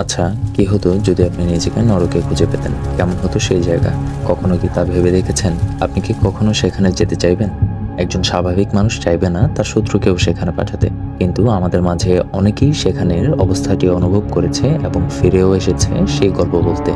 আচ্ছা, কি হতো যদি আপনি নিজেকে নরকে খুঁজে পেতেন? কেমন হতো সেই জায়গা? কখনো কি তা ভেবে দেখেছেন? আপনি কি কখনো সেখানে যেতে চাইবেন? একজন স্বাভাবিক মানুষ চাইবে না তার শত্রুকেও সেখানে পাঠাতে। কিন্তু আমাদের মাঝে অনেকেই সেখানের অবস্থাটি অনুভব করেছে এবং ফিরেও এসেছে সেই গল্প বলতে।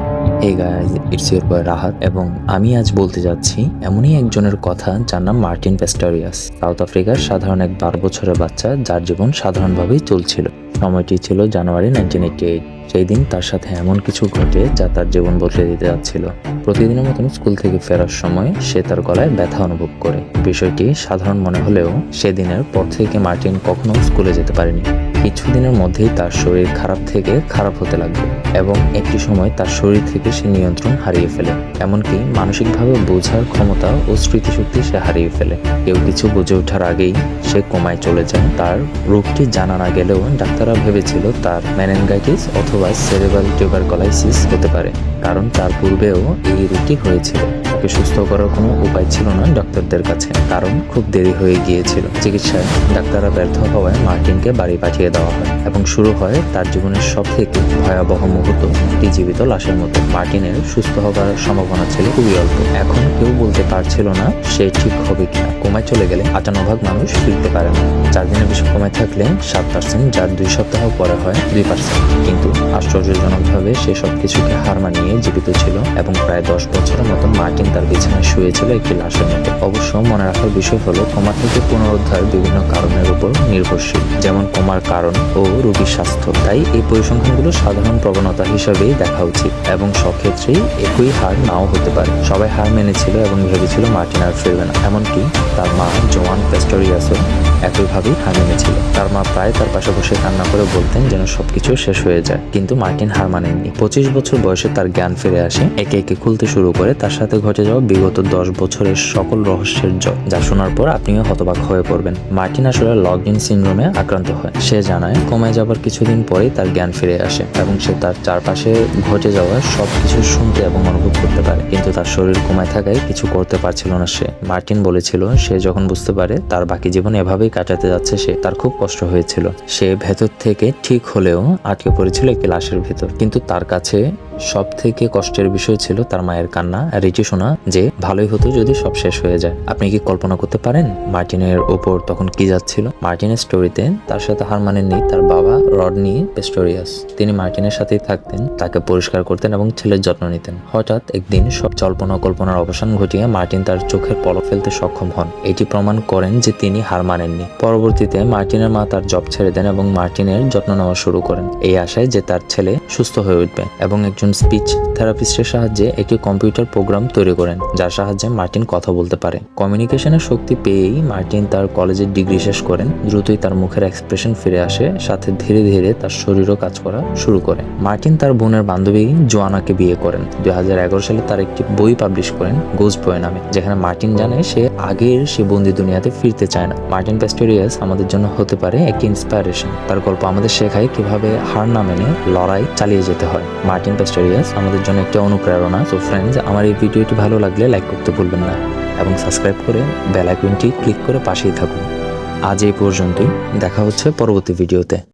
এই গাইজ, ইটস ইউর বয় রাহাত এবং আমি আজ বলতে যাচ্ছি এমনই একজনের কথা যার নাম মার্টিন পেস্টোরিয়াস। সাউথ আফ্রিকার সাধারণ এক 12 বছরের বাচ্চা যার জীবন সাধারণভাবেই চলছিল। সময়টি ছিল জানুয়ারি 1988। সেই দিন তার সাথে এমন কিছু ঘটে যা তার জীবন বদলে দিতে যাচ্ছিল। প্রতিদিনের মতন স্কুল থেকে ফেরার সময় সে তার গলায় ব্যথা অনুভব করে। বিষয়টি সাধারণ মনে হলেও সেদিনের পর থেকে মার্টিন কখনো স্কুলে যেতে পারেনি। কিছুদিনের মধ্যেই তার শরীর খারাপ থেকে খারাপ হতে লাগলো এবং একটি সময় তার শরীর থেকে সে নিয়ন্ত্রণ হারিয়ে ফেলে। এমনকি মানসিকভাবে বোঝার ক্ষমতা ও স্মৃতিশক্তি সে হারিয়ে ফেলে। কেউ কিছু বুঝে ওঠার আগেই সে কোমায় চলে যায়। তার রোগটি জানা না গেলেও ডাক্তাররা ভেবেছিল তার মেনিনজাইটিস অথবা সেরেব্রাল টিউবারকুলোসিস হতে পারে, কারণ তার পূর্বেও এই রোগটি হয়েছিল। তাকে সুস্থ করার কোনো উপায় ছিল না ডাক্তারদের কাছে, কারণ খুব দেরি হয়ে গিয়েছিল। চিকিৎসায় ডাক্তাররা ব্যর্থ হওয়ায় মার্টিনকে বাড়ি পাঠিয়ে দেওয়া হয় এবং শুরু হয় তার জীবনের সবথেকে ভয়াবহ মুহূর্ত, একটি জীবিত লাশের মতো। মার্টিনের সুস্থ হবার সম্ভাবনা ছিল খুবই অল্প। এখন কেউ বলতে পারছিল না সে ঠিক হবে কিনা। কোমায় চলে গেলে 58% মানুষ ফিরতে পারে না। 4 দিনের বেশি কোমায় থাকলে 7%, যার 2 সপ্তাহ পরে হয় 2%। কিন্তু আশ্চর্যজনকভাবে সে সবকিছুকে হার মানিয়ে জীবিত ছিল এবং প্রায় 10 বছরের মতো মার্টিন তার বিছানায় শুয়েছিল একটি লাশের মতো। অবশ্য মনে রাখার বিষয় হলো কোমা থেকে পুনরুদ্ধার বিভিন্ন কারণের উপর নির্ভরশীল, যেমন কোমার কারণ ও রোগীর স্বাস্থ্য। তাই এই পরিসংখ্যানগুলো সাধারণ প্রবণতা হিসেবেই দেখা উচিত এবং সব ক্ষেত্রেই একই হার নাও হতে পারে। সবাই হার মেনেছিল এবং ভেবেছিল মার্টিন আর ফিরবে না। এমনকি তার মা জোয়ান পেস্টোরিয়াসও একইভাবেই হার মেনেছিল। তার মা প্রায় তার পাশে বসে কান্না করে বলতেন যেন সবকিছু শেষ হয়ে যায়। কিন্তু মার্টিন হার মানেননি। 25 বছর বয়সে তার জ্ঞান ফিরে আসে, একে একে খুলতে শুরু করে তার সাথে ঘটে যাওয়া বিগত 10 বছরের সকল রহস্যের যা শোনার পর আপনিও হতবাক হয়ে পড়বেন। মার্টিন আসলে লকড ইন সিনড্রোমে আক্রান্ত হয়। সে জানায় কমায় যাবার কিছুদিন পরেই তার জ্ঞান ফিরে আসে এবং সে তার চারপাশে ঘটে যাওয়া সবকিছু শুনতে এবং অনুভব করতে পারে, কিন্তু তার শরীর কমায় থাকায় কিছু করতে পারছিল না সে। মার্টিন বলেছিল সে যখন বুঝতে পারে তার বাকি জীবন এভাবেই কাটাতে যাচ্ছে তার খুব কষ্ট হয়েছিল। সে ভেতর থেকে ঠিক হলেও আটকে পড়েছিল একটি লাশের ভেতর। কিন্তু তার কাছে সব থেকে কষ্টের বিষয় ছিল তার মায়ের কান্না আর এটি শোনা যে ভালোই হতো যদি সব শেষ হয়ে যায়। আপনি কি কল্পনা করতে পারেন মার্টিনের ওপর তখন কি যাচ্ছিল? মার্টিনের স্টোরিতে তার সাথে হার মানেননি তার বাবা রডনি পেস্টোরিয়াস। তিনি মার্টিনের সাথেই থাকতেন, তাকে পরিষ্কার করতেন এবং ছেলের যত্ন নিতেন। হঠাৎ একদিন সব জল্পনা কল্পনার অবসান ঘটিয়ে মার্টিন তার চোখের পলক ফেলতে সক্ষম হন। এটি প্রমাণ করেন যে তিনি হার মানেননি। পরবর্তীতে মার্টিনের মা তার জব ছেড়ে দেন এবং মার্টিনের যত্ন নেওয়া শুরু করেন, এই আশায় যে তার ছেলে সুস্থ হয়ে উঠবে, এবং একজন স্পিচ থেরাপিস্টের সাহায্যে একটি কম্পিউটার প্রোগ্রাম তৈরি করেন যার সাহায্যে মার্টিন কথা বলতে পারে। কমিউনিকেশনের শক্তি পেয়েই মার্টিন তার কলেজের ডিগ্রি শেষ করেন। দ্রুতই তার মুখের এক্সপ্রেশন ফিরে আসে, সাথে ধীরে ধীরে তার শরীরও কাজ করা শুরু করে। মার্টিন তার বোনের বান্ধবী জোয়ানাকে বিয়ে করেন। 2011 সালে তার একটি বই পাবলিশ করেন গোস্ট বয় নামে, যেখানে মার্টিন জানে সে আগের সে বন্দি দুনিয়াতে ফিরতে চায় না। মার্টিন পেস্টোরিয়াস আমাদের জন্য হতে পারে একটি ইন্সপায়ারেশন। তার গল্প আমাদের শেখায় কিভাবে হার না মেনে লড়াই চালিয়ে যেতে হয়। মার্টিন পেস্টোরিয়াস আমাদের জন্য একটি অনুপ্রেরণা। সো ফ্রেন্ডস, আমার এই ভিডিওটি ভালো লাগলে লাইক করতে ভুলবেন না এবং সাবস্ক্রাইব করে বেল আইকনটি ক্লিক করে পাশেই থাকুন। আজ এই পর্যন্তই, দেখা হচ্ছে পরবর্তী ভিডিওতে।